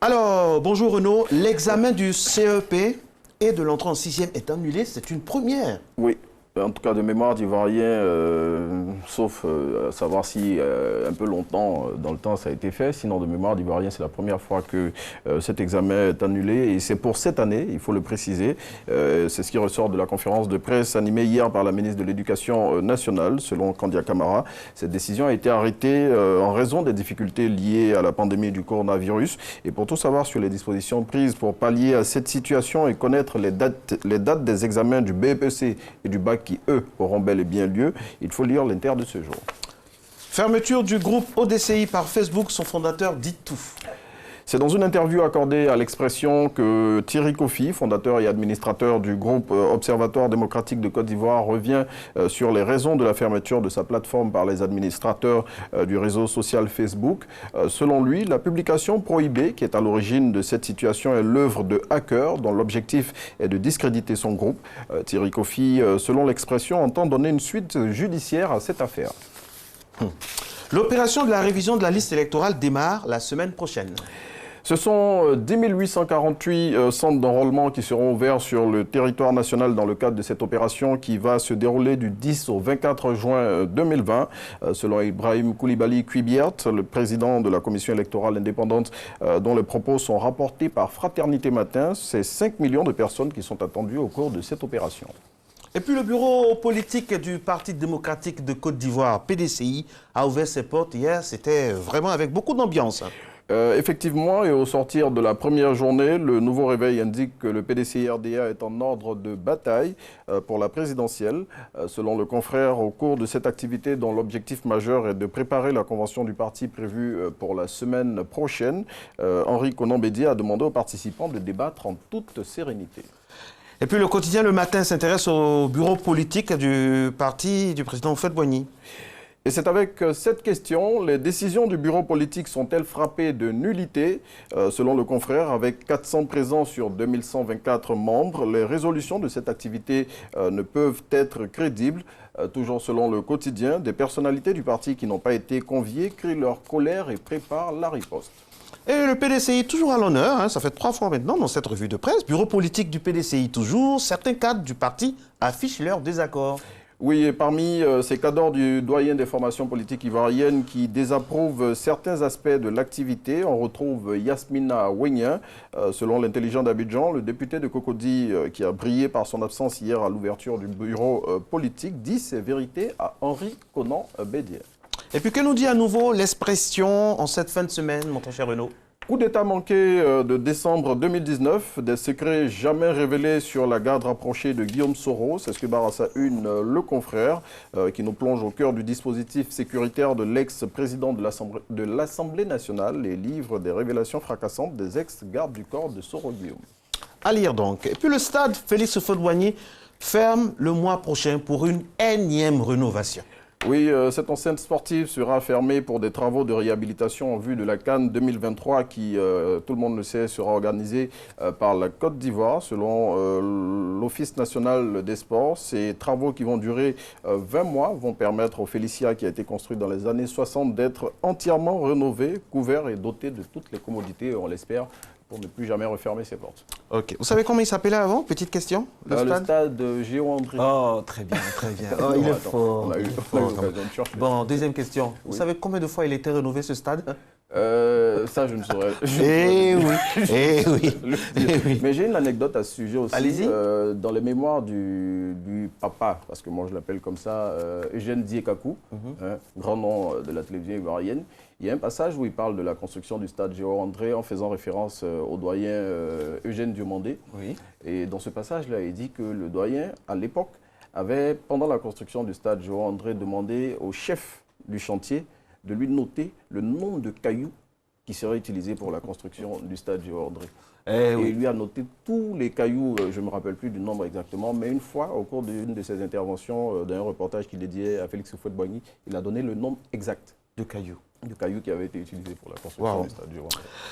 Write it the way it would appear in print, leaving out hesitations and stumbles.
Alors, bonjour Renaud. L'examen du CEP et de l'entrée en 6e est annulé. C'est une première. Oui. En tout cas, de mémoire d'Ivoirien, sauf à savoir si un peu longtemps dans le temps ça a été fait. Sinon, de mémoire d'Ivoirien, c'est la première fois que cet examen est annulé. Et c'est pour cette année, il faut le préciser. C'est ce qui ressort de la conférence de presse animée hier par la ministre de l'Éducation nationale, selon Kandia Camara. Cette décision a été arrêtée en raison des difficultés liées à la pandémie du coronavirus. Et pour tout savoir sur les dispositions prises pour pallier à cette situation et connaître les dates des examens du BEPC et du bac qui, eux, auront bel et bien lieu, il faut lire l'inter de ce jour. Fermeture du groupe ODCI par Facebook, son fondateur dit tout. C'est dans une interview accordée à l'Expression que Thierry Kofi, fondateur et administrateur du groupe Observatoire démocratique de Côte d'Ivoire, revient sur les raisons de la fermeture de sa plateforme par les administrateurs du réseau social Facebook. Selon lui, la publication prohibée qui est à l'origine de cette situation est l'œuvre de hackers dont l'objectif est de discréditer son groupe. Thierry Kofi, selon l'Expression, entend donner une suite judiciaire à cette affaire. L'opération de la révision de la liste électorale démarre la semaine prochaine. Ce sont 10 848 centres d'enrôlement qui seront ouverts sur le territoire national dans le cadre de cette opération qui va se dérouler du 10 au 24 juin 2020. Selon Ibrahim Koulibaly Kuibiert, le président de la commission électorale indépendante dont les propos sont rapportés par Fraternité Matin, c'est 5 millions de personnes qui sont attendues au cours de cette opération. Et puis le bureau politique du Parti démocratique de Côte d'Ivoire, PDCI, a ouvert ses portes hier. C'était vraiment avec beaucoup d'ambiance. Effectivement, et au sortir de la première journée, le nouveau réveil indique que le PDCI-RDA est en ordre de bataille pour la présidentielle. Selon le confrère, au cours de cette activité dont l'objectif majeur est de préparer la convention du parti prévue pour la semaine prochaine, Henri Konan Bédié a demandé aux participants de débattre en toute sérénité. Et puis le quotidien Le Matin s'intéresse au bureau politique du parti du président Houphouët-Boigny. Et c'est avec cette question, les décisions du bureau politique sont-elles frappées de nullité? Selon le confrère, avec 400 présents sur 2124 membres, les résolutions de cette activité ne peuvent être crédibles. Toujours selon le quotidien, des personnalités du parti qui n'ont pas été conviées crient leur colère et préparent la riposte. Et le PDCI toujours à l'honneur, ça fait 3 fois maintenant dans cette revue de presse. Bureau politique du PDCI toujours, certains cadres du parti affichent leur désaccord. Oui, et parmi ces cadres du doyen des formations politiques ivoiriennes qui désapprouvent certains aspects de l'activité, on retrouve Yasmina Ouenien. Selon l'intelligent d'Abidjan, le député de Cocody, qui a brillé par son absence hier à l'ouverture du bureau politique, dit ses vérités à Henri Konan Bédié. Et puis que nous dit à nouveau l'expression en cette fin de semaine, mon très cher Renaud? Coup d'État manqué de décembre 2019, des secrets jamais révélés sur la garde rapprochée de Guillaume Soro, c'est ce que barre à sa une le confrère, qui nous plonge au cœur du dispositif sécuritaire de l'ex-président de l'Assemblée nationale et livre des révélations fracassantes des ex-gardes du corps de Soro Guillaume. À lire donc. Et puis le stade Félix Houphouët-Boigny ferme le mois prochain pour une énième rénovation. Oui, cette enceinte sportive sera fermée pour des travaux de réhabilitation en vue de la CAN 2023 qui, tout le monde le sait, sera organisée par la Côte d'Ivoire selon l'Office national des sports. Ces travaux qui vont durer 20 mois vont permettre au Félicia qui a été construit dans les années 60 d'être entièrement rénové, couvert et doté de toutes les commodités, on l'espère, pour ne plus jamais refermer ses portes. Ok. Vous savez comment il s'appelait avant? Petite question. Le stade Géo-André. Oh, très bien, très bien. Oh, il est fort. On a eu l'occasion de chercher. Bon, deuxième question. Vous savez combien de fois il a été rénové ce stade? Ça, je ne saurais. Oui. Mais j'ai une anecdote à ce sujet aussi. Allez-y. Dans les mémoires du papa, parce que moi je l'appelle comme ça, Eugène Diekakou, grand nom de la télévision ivoirienne. Il y a un passage où il parle de la construction du stade Géo-André en faisant référence au doyen Eugène Diomandé. Oui. Et dans ce passage-là, il dit que le doyen, à l'époque, avait, pendant la construction du stade Géo-André, demandé au chef du chantier de lui noter le nombre de cailloux qui seraient utilisés pour la construction du stade Géo-André. Et il lui a noté tous les cailloux, je ne me rappelle plus du nombre exactement, mais une fois, au cours d'une de ses interventions, d'un reportage qu'il dédiait à Félix Houphouët-Boigny, il a donné le nombre exact de cailloux qui avaient été utilisés pour la construction du stade Géo-André.